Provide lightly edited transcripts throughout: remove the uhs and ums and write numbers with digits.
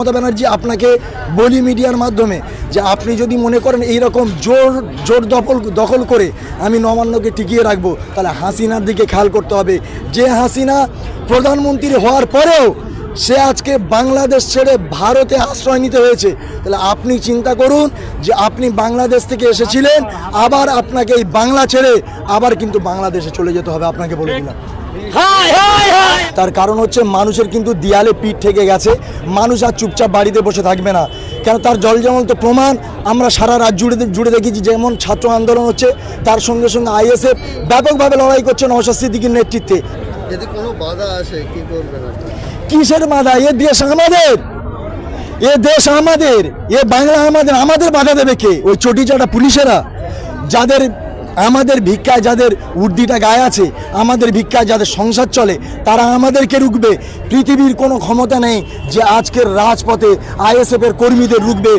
মমতা ব্যানার্জি আপনাকে বলি মিডিয়ার মাধ্যমে যে আপনি যদি মনে করেন এইরকম জোর দখল করে আমি নবান্নকে টিকিয়ে রাখবো, তাহলে হাসিনার দিকে খেয়াল করতে হবে। যে হাসিনা প্রধানমন্ত্রী হওয়ার পরেও সে আজকে বাংলাদেশ ছেড়ে ভারতে আশ্রয় নিতে হয়েছে। তাহলে আপনি চিন্তা করুন যে আপনি বাংলাদেশ থেকে এসেছিলেন, আবার আপনাকে এই বাংলা ছেড়ে আবার কিন্তু বাংলাদেশে চলে যেতে হবে, আপনাকে বলে দিলাম। তার কারণ হচ্ছে মানুষের কিন্তু দেয়ালে পিঠ ঠেকে গেছে, মানুষ আর চুপচাপ বাড়িতে বসে থাকবে না। কেন তার জলজমন্ত প্রমাণ আমরা সারা রাত জুড়ে দেখেছি। যেমন ছাত্র আন্দোলন হচ্ছে, তার সঙ্গে সঙ্গে আইএসএফ ব্যাপকভাবে লড়াই করছে নওশাদ সিদ্দিকীর নেতৃত্বে। যদি কোনো বাধা আসে কি করবেন? কিসের বাধা? এ দেশ আমাদের, এ দেশ আমাদের, এ বাংলা আমাদের, আমাদের বাধা দেবে কে? ওই চটিচাটা পুলিশেরা যাদের আমাদের ভিক্ষায়, যাদের উর্দিটা গায়ে আছে, আমাদের ভিক্ষায় যাদের সংসার চলে, তারা আমাদেরকে রুখবে? পৃথিবীর কোনো ক্ষমতা নেই যে আজকের রাজপথে আইএসএফের কর্মীদের রুখবে।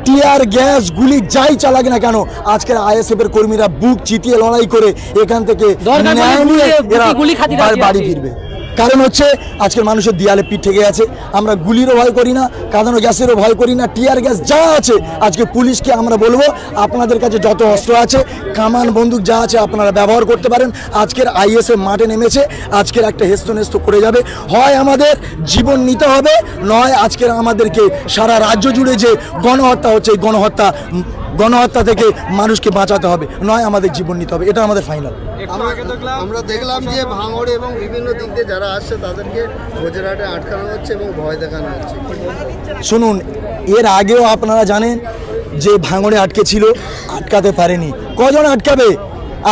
টিয়ার গ্যাস গুলি যাই চালাক না কেন, আজকের আইএসএফের কর্মীরা বুক চিতিয়ে লড়াই করে এখান থেকে বাড়ি ফিরবে। কারণ হচ্ছে আজকের মানুষের দেয়ালে পিঠ ঠেকে গেছে। আমরা গুলিরও ভয় করি না, কাঁদানো গ্যাসেরও ভয় করি না, টিয়ার গ্যাস যা আছে। আজকে পুলিশকে আমরা বলবো আপনাদের কাছে যত অস্ত্র আছে, কামান বন্দুক যা আছে আপনারা ব্যবহার করতে পারেন। আজকের আইএসএফ মাঠে নেমেছে, আজকের একটা হেস্তনেস্ত করে যাবে। হয় আমাদের জীবন নিতে হবে, নয় আজকের আমাদেরকে সারা রাজ্য জুড়ে যে গণহত্যা হচ্ছে, এই গণহত্যা থেকে মানুষকে বাঁচাতে হবে, নয় আমাদের জীবন নিতে হবে। এটা আমাদের ফাইনাল। আমরা দেখলাম যে ভাঙড়ে এবং বিভিন্ন দিক দিয়ে যারা আসছে তাদেরকে গুজরাটে আটকানো হচ্ছে এবং ভয় দেখানো হচ্ছে। শুনুন, এর আগেও আপনারা জানেন যে ভাঙড়ে আটকেছিল, আটকাতে পারেনি। কজন আটকাবে?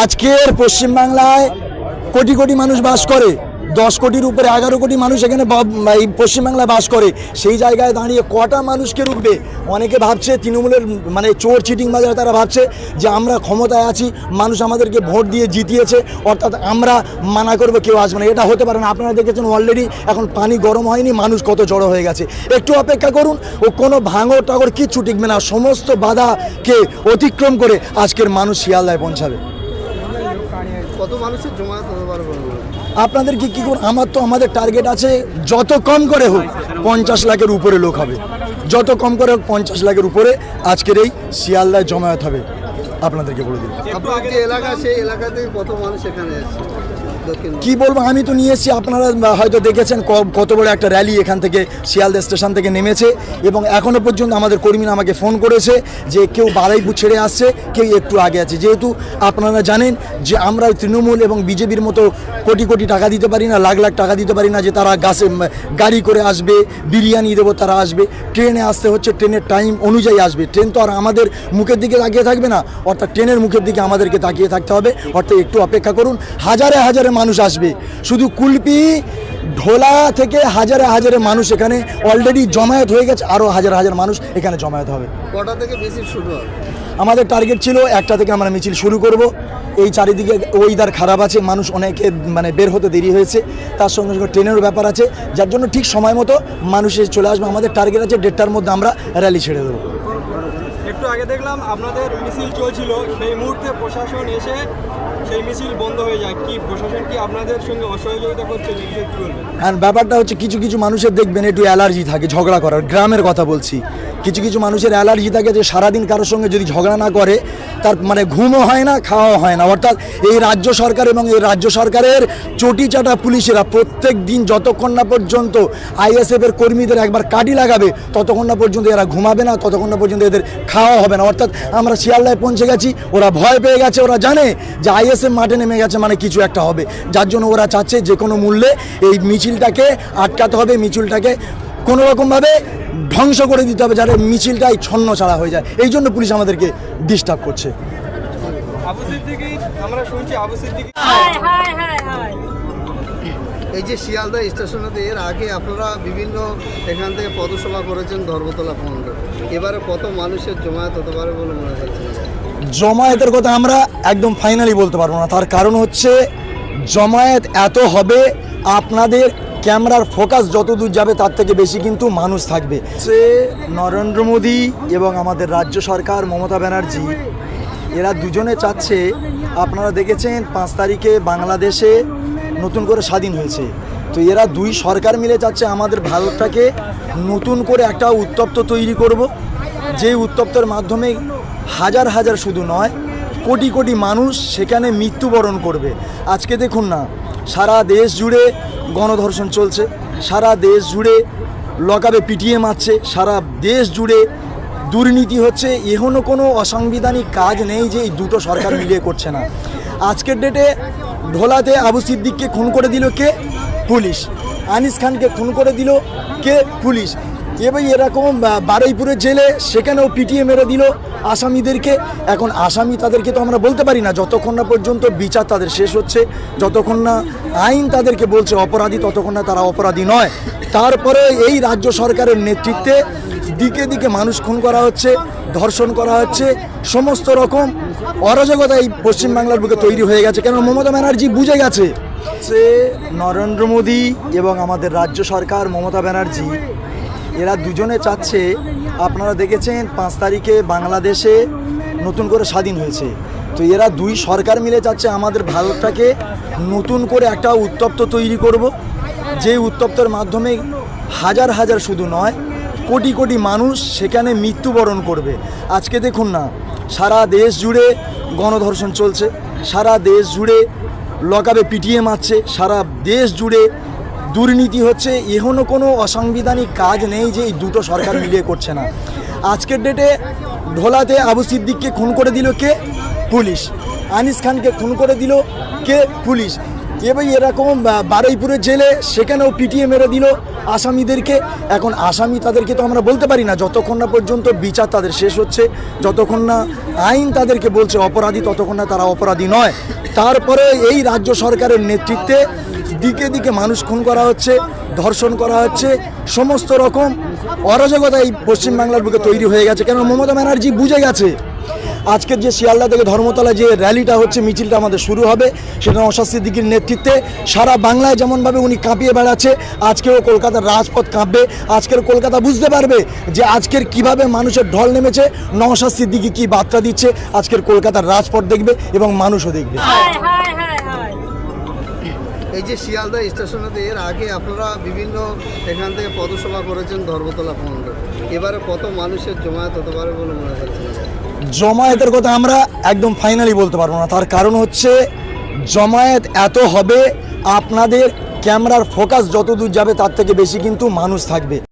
আজকের পশ্চিমবাংলায় কোটি কোটি মানুষ বাস করে, 10 কোটির উপরে 11 কোটি মানুষ এখানে এই পশ্চিমবাংলায় বাস করে। সেই জায়গায় দাঁড়িয়ে কটা মানুষকে রুখবে? অনেকে ভাবছে তৃণমূলের চোর চিটিং বাজার, তারা ভাবছে যে আমরা ক্ষমতায় আছি, মানুষ আমাদেরকে ভোট দিয়ে জিতিয়েছে, অর্থাৎ আমরা মানা করবো, কেউ আসবে না। এটা হতে পারে না। আপনারা দেখেছেন অলরেডি এখন পানি গরম হয়নি, মানুষ কত জড়ো হয়ে গেছে। একটু অপেক্ষা করুন, ও কোনো ভাঙর টাগর কিচ্ছু টিকবে না। সমস্ত বাধাকে অতিক্রম করে আজকের মানুষ শিয়ালদায় পৌঁছাবে। কত মানুষের জমায়েত হতে পারবে? আপনাদেরকে কী করুন, আমাদের টার্গেট আছে যত কম করে হোক 50 লাখের উপরে লোক হবে, যত কম করে হোক 50 লাখের উপরে আজকের এই শিয়ালদায় জমায়েত হবে। আপনাদেরকে বলে দিন আপনার যে এলাকা, সেই এলাকাতে কত মানুষ এখানে এসেছে? কি বলবো, আমি তো নিয়ে এসেছি। আপনারা হয়তো দেখেছেন কত বড় একটা র্যালি এখান থেকে শিয়ালদা স্টেশন থেকে নেমেছে, এবং এখনও পর্যন্ত আমাদের কর্মীরা আমাকে ফোন করেছে যে কেউ বারুইপুর ছেড়ে আসছে, কেউ একটু আগে আছে। যেহেতু আপনারা জানেন যে আমরা তৃণমূল এবং বিজেপির মতো কোটি কোটি টাকা দিতে পারি না, লাখ লাখ টাকা দিতে পারি না যে তারা গাড়ি করে আসবে, বিরিয়ানি দেবো তারা আসবে। ট্রেনে আসতে হচ্ছে, ট্রেনের টাইম অনুযায়ী আসবে। ট্রেন তো আর আমাদের মুখের দিকে তাকিয়ে থাকবে না, অর্থাৎ ট্রেনের মুখের দিকে আমাদেরকে তাকিয়ে থাকতে হবে। অর্থাৎ একটু অপেক্ষা করুন, হাজারে হাজারে মানুষ আসবে। শুধু কুলপি ঢোলা থেকে হাজারে হাজারে মানুষ এখানে অলরেডি জমায়েত হয়ে গেছে, আরও হাজার হাজার মানুষ এখানে জমায়েত হবে। কটা থেকে মিছিল শুরু হবে? আমাদের টার্গেট ছিল 1টা থেকে আমরা মিছিল শুরু করব। এই চারিদিকে ওয়েদার খারাপ আছে, মানুষ অনেকে বের হতে দেরি হয়েছে, তার সঙ্গে সঙ্গে ট্রেনেরও ব্যাপার আছে, যার জন্য ঠিক সময় মতো মানুষ চলে আসবে। আমাদের টার্গেট আছে 1:30টার মধ্যে আমরা র্যালি ছেড়ে দেবো। একটু আগে দেখলাম আপনাদের মিছিল চলছিল, সেই মুহূর্তে প্রশাসন এসে সেই মিছিল বন্ধ হয়ে যায়। কি প্রশাসন কি আপনাদের সঙ্গে অসহযোগিতা করছে? হ্যাঁ, ব্যাপারটা হচ্ছে কিছু কিছু মানুষের দেখবেন একটু অ্যালার্জি থাকে ঝগড়া করার। গ্রামের কথা বলছি, কিছু কিছু মানুষের অ্যালার্জি থাকে যে সারাদিন কারোর সঙ্গে যদি ঝগড়া না করে তার ঘুমও হয় না, খাওয়াও হয় না। অর্থাৎ এই রাজ্য সরকার এবং এই রাজ্য সরকারের চটিচাটা পুলিশেরা প্রত্যেক দিন যতক্ষণ না পর্যন্ত আইএসএফের কর্মীদের একবার কাটি লাগাবে, ততক্ষণ না পর্যন্ত এরা ঘুমাবে না, ততক্ষণ না পর্যন্ত এদের খাওয়া হবে না। অর্থাৎ আমরা শিয়ালদায় পৌঁছে গেছি, ওরা ভয় পেয়ে গেছে, ওরা জানে যে আইএসএফ মাঠে নেমে গেছে, কিছু একটা হবে। যার জন্য ওরা চাচ্ছে যে কোনো মূল্যে এই মিছিলটাকে আটকাতে হবে, মিছিলটাকে কোনো রকমভাবে ধ্বংস করে দিতে হবে, যাতে মিছিলটাই ছন্ন ছাড়া হয়ে যায়। এই জন্য পুলিশ আমাদেরকে ডিস্টার্ব করছে। এই যে শিয়ালদা স্টেশনেতে এর আগে আপনারা বিভিন্ন এখান থেকে পদসভা করেছেন ধর্মতলা পর্যন্ত, এবারে কত মানুষের জমায়েত হতে পারে বলে মনে হচ্ছে? জমায়েতের কথা আমরা একদম ফাইনালি বলতে পারবো না। তার কারণ হচ্ছে জমায়েত এত হবে, আপনাদের ক্যামেরার ফোকাস যত দূর যাবে তার থেকে বেশি কিন্তু মানুষ থাকবে। সে নরেন্দ্র মোদী এবং আমাদের রাজ্য সরকার মমতা ব্যানার্জি, এরা দুজনে চাচ্ছে, আপনারা দেখেছেন 5 তারিখে বাংলাদেশে নতুন করে স্বাধীন হয়েছে, তো এরা দুই সরকার মিলে চাচ্ছে আমাদের ভারতটাকে নতুন করে একটা উত্তপ্ত তৈরি করব, যে উত্তপ্তের মাধ্যমে হাজার হাজার শুধু নয় কোটি কোটি মানুষ সেখানে মৃত্যুবরণ করবে। আজকে দেখুন না, সারা দেশ জুড়ে গণধর্ষণ চলছে, সারা দেশ জুড়ে লকআপে পিটিয়ে মারছে, সারা দেশ জুড়ে দুর্নীতি হচ্ছে। এখনও কোনো অসাংবিধানিক কাজ নেই যে এই দুটো সরকার মিলিয়ে করছে না। আজকের ডেটে ভোলাতে আবু সিদ্দিককে খুন করে দিল কে? পুলিশ। আনিস খানকে খুন করে দিল কে? পুলিশ। এবার এরকম বারুইপুরের জেলে সেখানেও পিটিয়ে মেরে দিল আসামিদেরকে। এখন আসামি তাদেরকে তো আমরা বলতে পারি না যতক্ষণ না পর্যন্ত বিচার তাদের শেষ হচ্ছে, যতক্ষণ না আইন তাদেরকে বলছে অপরাধী, ততক্ষণ না তারা অপরাধী নয়। তারপরে এই রাজ্য সরকারের নেতৃত্বে দিকে দিকে মানুষ খুন করা হচ্ছে, ধর্ষণ করা হচ্ছে, সমস্ত রকম অরাজকতা এই পশ্চিমবাংলার বুকে তৈরি হয়ে গেছে। কেন মমতা ব্যানার্জি বুঝে গেছে সে নরেন্দ্র মোদী এবং আমাদের রাজ্য সরকার মমতা ব্যানার্জি এরা দুজনে চাচ্ছে, আপনারা দেখেছেন 5 তারিখে বাংলাদেশে নতুন করে স্বাধীন হয়েছে, তো এরা দুই সরকার মিলে চাচ্ছে আমাদের ভারতটাকে নতুন করে একটা উত্তপ্ত তৈরি করব, যে উত্তপ্তের মাধ্যমে হাজার হাজার শুধু নয় কোটি কোটি মানুষ সেখানে মৃত্যুবরণ করবে। আজকে দেখুন না, সারা দেশ জুড়ে গণধর্ষণ চলছে, সারা দেশ জুড়ে লকআপে পিটিয়ে মারছে, সারা দেশ জুড়ে দুর্নীতি হচ্ছে। এখনও কোনো অসাংবিধানিক কাজ নেই যে এই দুটো সরকার মিলিয়ে করছে না। আজকের ডেটে ভোলাতে আবু সিদ্দিককে খুন করে দিল কে? পুলিশ। আনিস খানকে খুন করে দিল কে? পুলিশ। এবার এরকম বারুইপুরের জেলে সেখানেও পিটিয়ে মেরে দিল আসামিদেরকে। এখন আসামি তাদেরকে তো আমরা বলতে পারি না যতক্ষণ না পর্যন্ত বিচার তাদের শেষ হচ্ছে, যতক্ষণ না আইন তাদেরকে বলছে অপরাধী, ততক্ষণ না তারা অপরাধী নয়। তারপরে এই রাজ্য সরকারের নেতৃত্বে দিকে দিকে মানুষ খুন করা হচ্ছে, ধর্ষণ করা হচ্ছে, সমস্ত রকম অরাজকতা এই পশ্চিমবাংলার বুকে তৈরি হয়ে গেছে। কেন মমতা ব্যানার্জি বুঝে গেছে। আজকের যে শিয়ালদা থেকে ধর্মতলা যে র্যালিটা হচ্ছে, মিছিলটা আমাদের শুরু হবে, সেটা নওশাদ সিদ্দিকীর নেতৃত্বে সারা বাংলায় যেমনভাবে উনি কাঁপিয়ে বেড়াচ্ছে, আজকেও কলকাতার রাজপথ কাঁপবে। আজকের কলকাতা বুঝতে পারবে যে আজকের কিভাবে মানুষের ঢল নেমেছে, নওশাদ সিদ্দিকী কী বার্তা দিচ্ছে। আজকের কলকাতার রাজপথ দেখবে এবং মানুষও দেখবে। এই যে শিয়ালদা স্টেশনেতে এর আগে আপনারা বিভিন্ন এখান থেকে পদসভা করেছেন ধর্মতলা পৌরসভা, এবারে কত মানুষের জমায়েত হতে পারে বলে মনে হচ্ছে? জমায়েতের কথা আমরা একদম ফাইনালি বলতে পারবো না, তার কারণ হচ্ছে জমায়েত এত হবে, আপনাদের ক্যামেরার ফোকাস যত দূর যাবে তার থেকে বেশি কিন্তু মানুষ থাকবে।